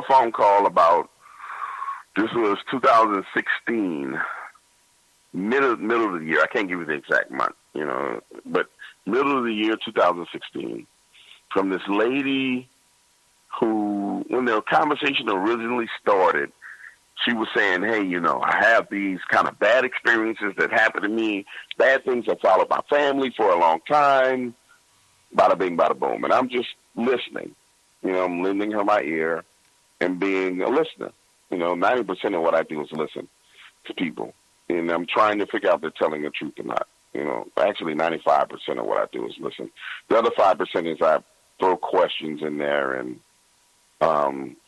a phone call about, this was 2016, middle of the year. I can't give you the exact month, but middle of the year 2016, from this lady who, when the conversation originally started, she was saying, hey, I have these kind of bad experiences that happen to me, bad things that followed my family for a long time, bada bing, bada boom. And I'm just listening. I'm lending her my ear and being a listener. 90% of what I do is listen to people. And I'm trying to figure out if they're telling the truth or not. Actually 95% of what I do is listen. The other 5% is I throw questions in there and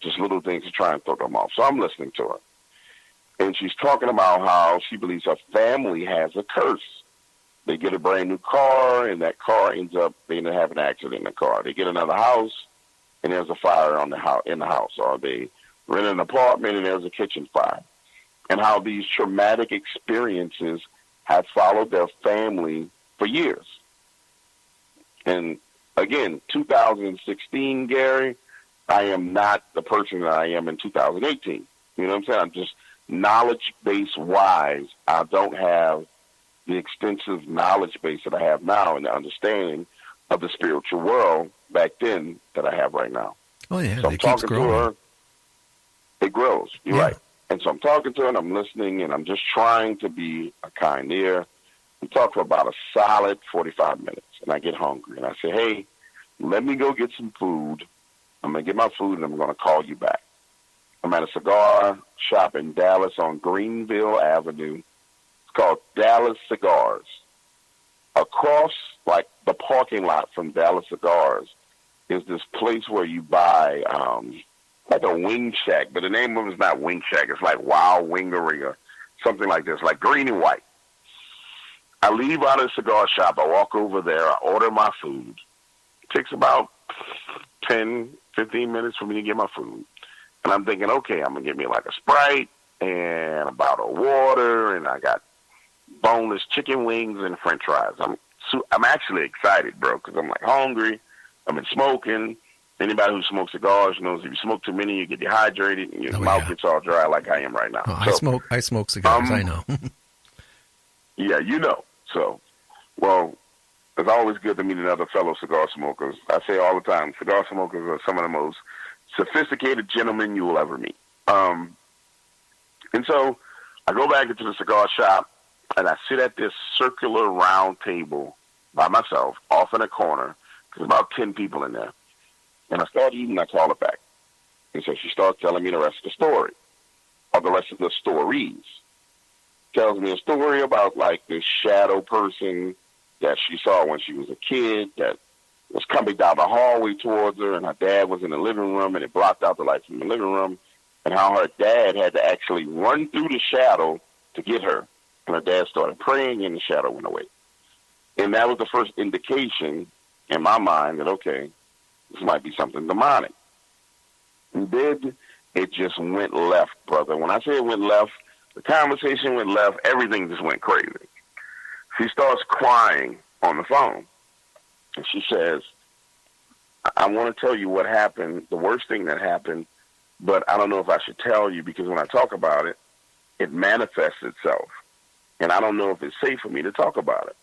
just little things to try and throw them off. So I'm listening to her. And she's talking about how she believes her family has a curse. They get a brand new car, and that car ends up, they end up having an accident in the car. They get another house, and there's a fire in the house. Or they rent an apartment, and there's a kitchen fire. And how these traumatic experiences have followed their family for years. And again, 2016, Gary, I am not the person that I am in 2018. You know what I'm saying? I'm just knowledge base wise. I don't have the extensive knowledge base that I have now and the understanding of the spiritual world back then that I have right now. Oh, yeah, so I'm talking to her. It grows. You're right. And so I'm talking to her, and I'm listening, and I'm just trying to be a kind ear. We talk for about a solid 45 minutes, and I get hungry. And I say, hey, let me go get some food. I'm going to get my food, and I'm going to call you back. I'm at a cigar shop in Dallas on Greenville Avenue. It's called Dallas Cigars. Across, like, the parking lot from Dallas Cigars is this place where you buy like a wing shack, but the name of it is not Wing Shack. It's like Wild Wingery or something like this, like green and white. I leave out of the cigar shop. I walk over there. I order my food. It takes about 10, 15 minutes for me to get my food. And I'm thinking, okay, I'm going to get me like a Sprite and a bottle of water, and I got boneless chicken wings and french fries. I'm actually excited, bro, because I'm like hungry. I've been smoking. Anybody who smokes cigars knows if you smoke too many, you get dehydrated, and your mouth gets all dry like I am right now. Oh, I smoke cigars, I know. Yeah, So, well, it's always good to meet another fellow cigar smokers. I say all the time, cigar smokers are some of the most sophisticated gentlemen you will ever meet. And so I go back into the cigar shop, and I sit at this circular round table by myself, off in a corner. There's about 10 people in there. And I start eating, I call her back. And so she starts telling me the rest of the story, or the rest of the stories. Tells me a story about, like, this shadow person that she saw when she was a kid that was coming down the hallway towards her, and her dad was in the living room, and it blocked out the light from the living room, and how her dad had to actually run through the shadow to get her. And her dad started praying, and the shadow went away. And that was the first indication in my mind that, okay, this might be something demonic. And then it just went left, brother. When I say it went left, the conversation went left. Everything just went crazy. She starts crying on the phone. And she says, I want to tell you what happened, the worst thing that happened, but I don't know if I should tell you because when I talk about it, it manifests itself. And I don't know if it's safe for me to talk about it.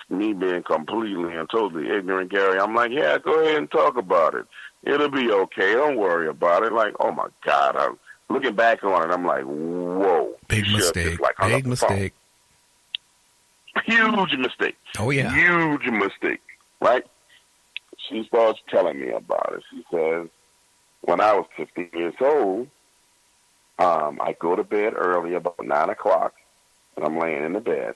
Me being completely and totally ignorant, Gary, I'm like, yeah, go ahead and talk about it. It'll be okay. Don't worry about it. Like, oh, my God. I'm looking back on it, I'm like, whoa. Big mistake. Big mistake. Huge mistake. Oh, yeah. Huge mistake, right? She starts telling me about it. She says, when I was 15 years old, I go to bed early, about 9 o'clock, and I'm laying in the bed.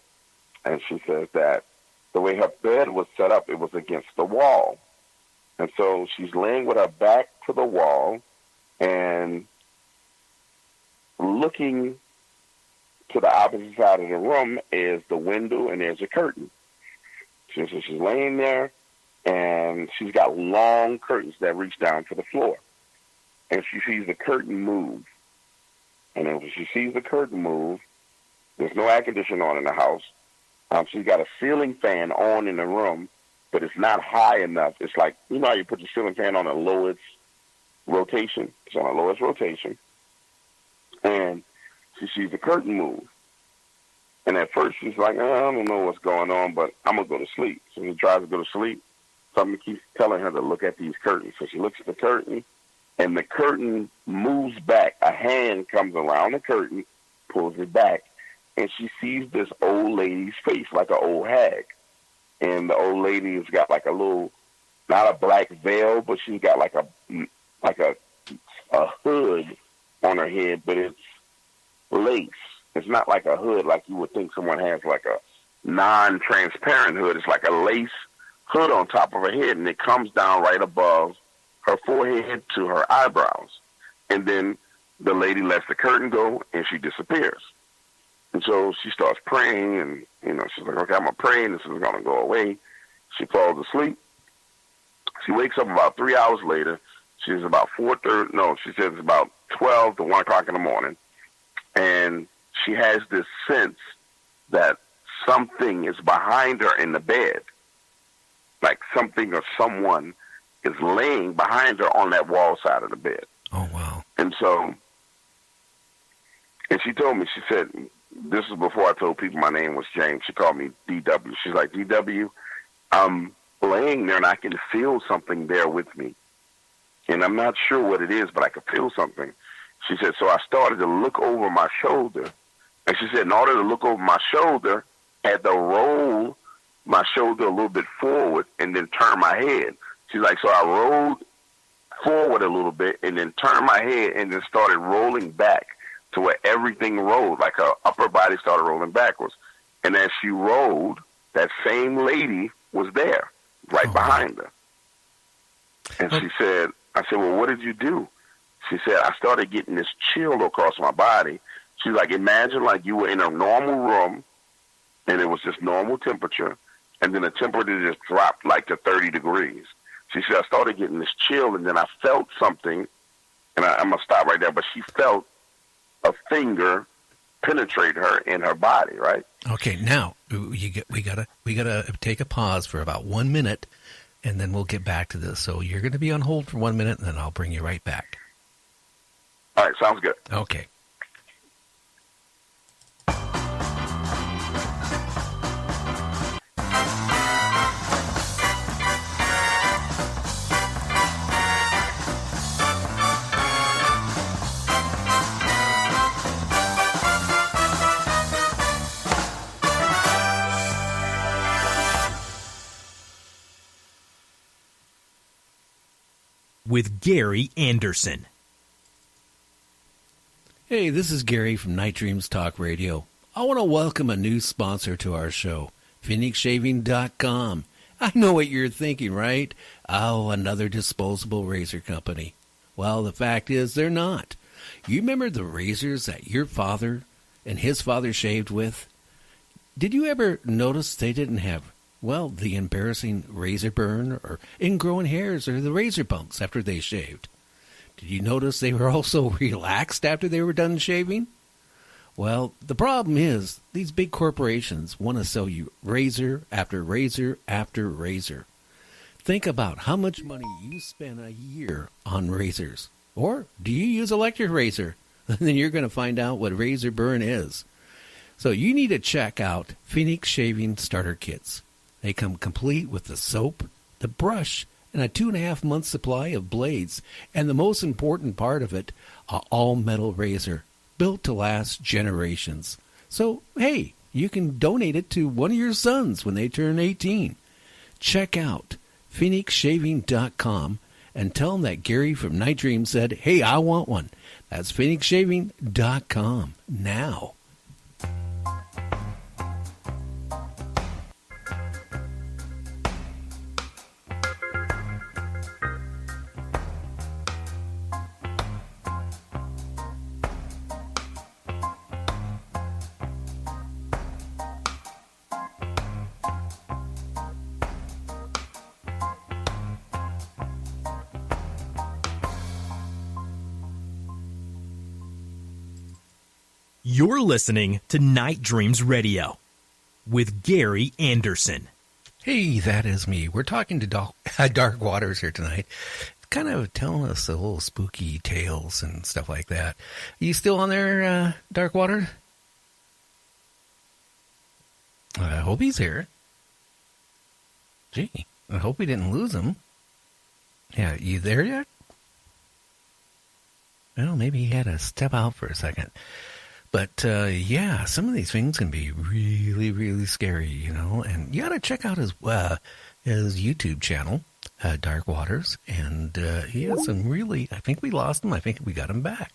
And she says that the way her bed was set up, it was against the wall. And so she's laying with her back to the wall and looking to the opposite side of the room is the window, and there's a curtain. So she's laying there, and she's got long curtains that reach down to the floor. And she sees the curtain move. And then when she sees the curtain move, there's no air conditioning on in the house. She's got a ceiling fan on in the room, but it's not high enough. It's like, you know how you put the ceiling fan on the lowest rotation. It's on her lowest rotation. And she sees the curtain move. And at first she's like, I don't know what's going on, but I'm going to go to sleep. So she tries to go to sleep. Something keeps telling her to look at these curtains. So she looks at the curtain, and the curtain moves back. A hand comes around the curtain, pulls it back, and she sees this old lady's face, like an old hag. And the old lady has got like a little, not a black veil, but she's got like a hood on her head, but it's lace. It's not like a hood like you would think someone has, like a non-transparent hood. It's like a lace hood on top of her head, and it comes down right above her forehead to her eyebrows. And then the lady lets the curtain go, and she disappears. And so she starts praying, and, she's like, okay, I'm going to pray, and this is going to go away. She falls asleep. She wakes up about 3 hours later. She's about 4:30. No, she says it's about 12 to 1 o'clock in the morning. And she has this sense that something is behind her in the bed. Like something or someone is laying behind her on that wall side of the bed. Oh, wow. And she told me, she said, this is before I told people my name was James. She called me DW. She's like, DW, I'm laying there and I can feel something there with me. And I'm not sure what it is, but I can feel something. She said, so I started to look over my shoulder. And she said, in order to look over my shoulder, I had to roll my shoulder a little bit forward and then turn my head. She's like, so I rolled forward a little bit and then turned my head and then started rolling back to where everything rolled, like her upper body started rolling backwards. And as she rolled, that same lady was there, right behind her. And she said, I said, well, what did you do? She said, I started getting this chill across my body. She's like, imagine like you were in a normal room and it was just normal temperature, and then the temperature just dropped like to 30 degrees. She said, I started getting this chill, and then I felt something, and I'm going to stop right there, but she felt a finger penetrate her in her body, right? Okay, now we gotta take a pause for about 1 minute, and then we'll get back to this. So you're going to be on hold for 1 minute, and then I'll bring you right back. All right, sounds good. Okay. With Gary Anderson. Hey, this is Gary from Night Dreams Talk Radio. I want to welcome a new sponsor to our show, PhoenixShaving.com. I know what you're thinking, right? Oh, another disposable razor company. Well, the fact is they're not. You remember the razors that your father and his father shaved with? Did you ever notice they didn't have, well, the embarrassing razor burn or ingrown hairs or the razor bumps after they shaved? Did you notice they were also relaxed after they were done shaving? Well, the problem is these big corporations want to sell you razor after razor after razor. Think about how much money you spend a year on razors. Or do you use electric razor? Then you're going to find out what razor burn is. So you need to check out Phoenix Shaving Starter Kits. They come complete with the soap, the brush, and a 2.5-month supply of blades. And the most important part of it, an all-metal razor, built to last generations. So, hey, you can donate it to one of your sons when they turn 18. Check out PhoenixShaving.com and tell them that Gary from Night Dream said, hey, I want one. That's PhoenixShaving.com now. You're listening to Night Dreams Radio with Gary Anderson. Hey, that is me. We're talking to Dark Waters here tonight. kind of telling us a little spooky tales and stuff like that. Are you still on there, Darkwater? I hope he's here. Gee, I hope we didn't lose him. Yeah, you there yet? Well, maybe he had to step out for a second. But, yeah, some of these things can be really, really scary, you know. And you got to check out his YouTube channel, Dark Waters. And he has some really, I think we lost him. I think we got him back.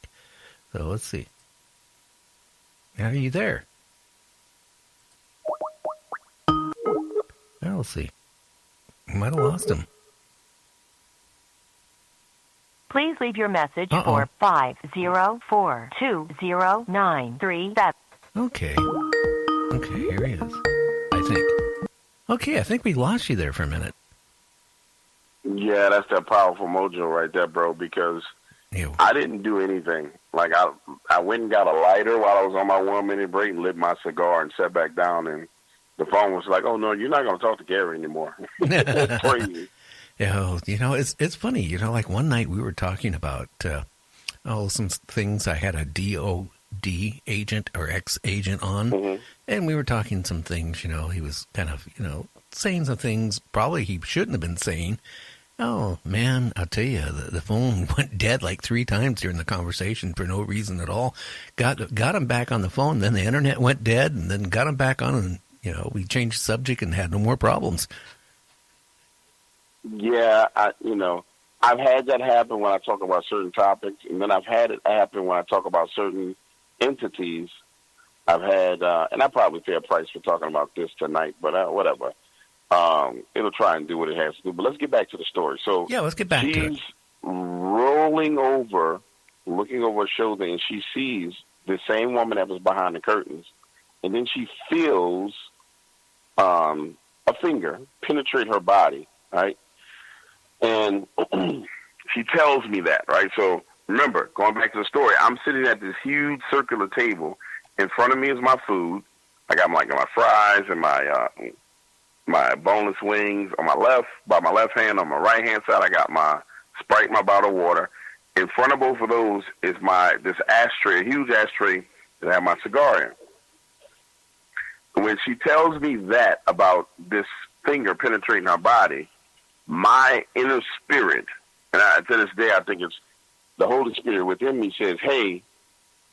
So let's see. Are you there? Well, let's see. We might have lost him. Please leave your message for 504-2093. Okay. Okay, here he is. I think. Okay, I think we lost you there for a minute. Yeah, that's that powerful mojo right there, bro, because Ew. I didn't do anything. Like, I went and got a lighter while I was on my 1 minute break and lit my cigar and sat back down, and the phone was like, oh, no, you're not going to talk to Gary anymore. It's crazy. Yeah, you know, it's funny. You know, like one night we were talking about, some things. I had a DOD agent or ex-agent on, and we were talking some things, you know, he was kind of, you know, saying some things probably he shouldn't have been saying. Oh, man, I'll tell you, the phone went dead like 3 times during the conversation for no reason at all. Got him back on the phone, then the internet went dead, and then got him back on, and, you know, we changed the subject and had no more problems. Yeah, I've had that happen when I talk about certain topics, and then I've had it happen when I talk about certain entities. I've had, and I probably pay a price for talking about this tonight, but whatever. It'll try and do what it has to do. But let's get back to the story. So yeah, let's get back to it. She's rolling over, looking over her shoulder, and she sees the same woman that was behind the curtains, and then she feels a finger penetrate her body, right? And she tells me that, right? So remember, going back to the story, I'm sitting at this huge circular table. In front of me is my food. I got my fries and my boneless wings on my left, by my left hand. On my right hand side, I got my Sprite, my bottle of water. In front of both of those is this ashtray, a huge ashtray that I have my cigar in. When she tells me that about this finger penetrating her body, my inner spirit, and to this day I think it's the Holy Spirit within me, says, hey,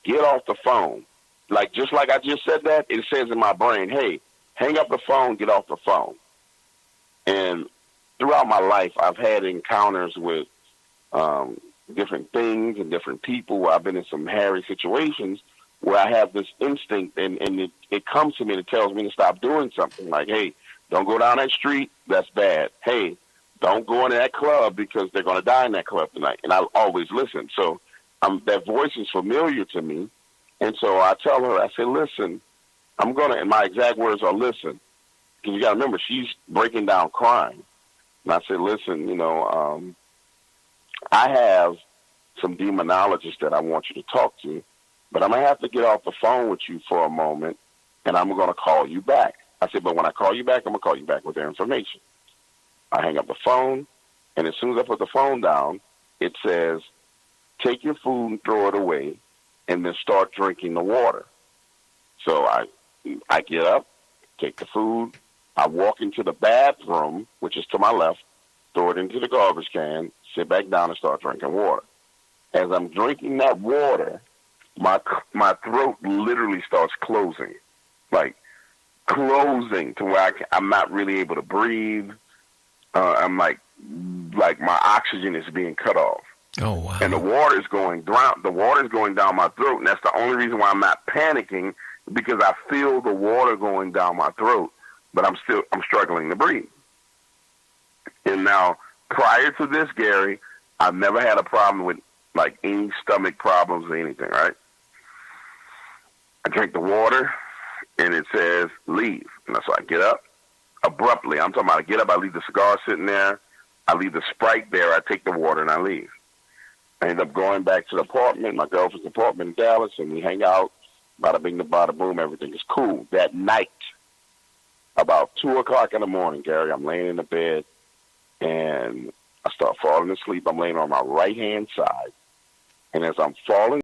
get off the phone. Like, just like I just said that, it says in my brain, hey, hang up the phone, get off the phone. And throughout my life, I've had encounters with different things and different people where I've been in some hairy situations where I have this instinct, and it comes to me and it tells me to stop doing something. Like, hey, don't go down that street, that's bad. Hey, don't go into that club because they're going to die in that club tonight. And I'll always listen. So that voice is familiar to me. And so I tell her, I say, listen, I'm going to, and my exact words are, listen. Because you got to remember, she's breaking down crying. And I said, listen, I have some demonologists that I want you to talk to, but I'm going to have to get off the phone with you for a moment, and I'm going to call you back. I said, but when I call you back, I'm going to call you back with their information. I hang up the phone, and as soon as I put the phone down, it says, take your food and throw it away, and then start drinking the water. So I get up, take the food, I walk into the bathroom, which is to my left, throw it into the garbage can, sit back down and start drinking water. As I'm drinking that water, my throat literally starts closing, like closing to where I'm not really able to breathe. I'm like my oxygen is being cut off. Oh, wow. And the water is going down my throat, and that's the only reason why I'm not panicking, because I feel the water going down my throat, but I'm struggling to breathe. And now, prior to this, Gary, I've never had a problem with like any stomach problems or anything, right? I drink the water, and it says leave. And so I get up abruptly. I'm talking about I get up, I leave the cigar sitting there, I leave the Sprite there, I take the water, and I leave. I end up going back to the apartment, my girlfriend's apartment in Dallas, and we hang out. Bada bing, bada boom, everything is cool. That night, about 2 o'clock in the morning, Gary, I'm laying in the bed, and I start falling asleep. I'm laying on my right-hand side. And as I'm falling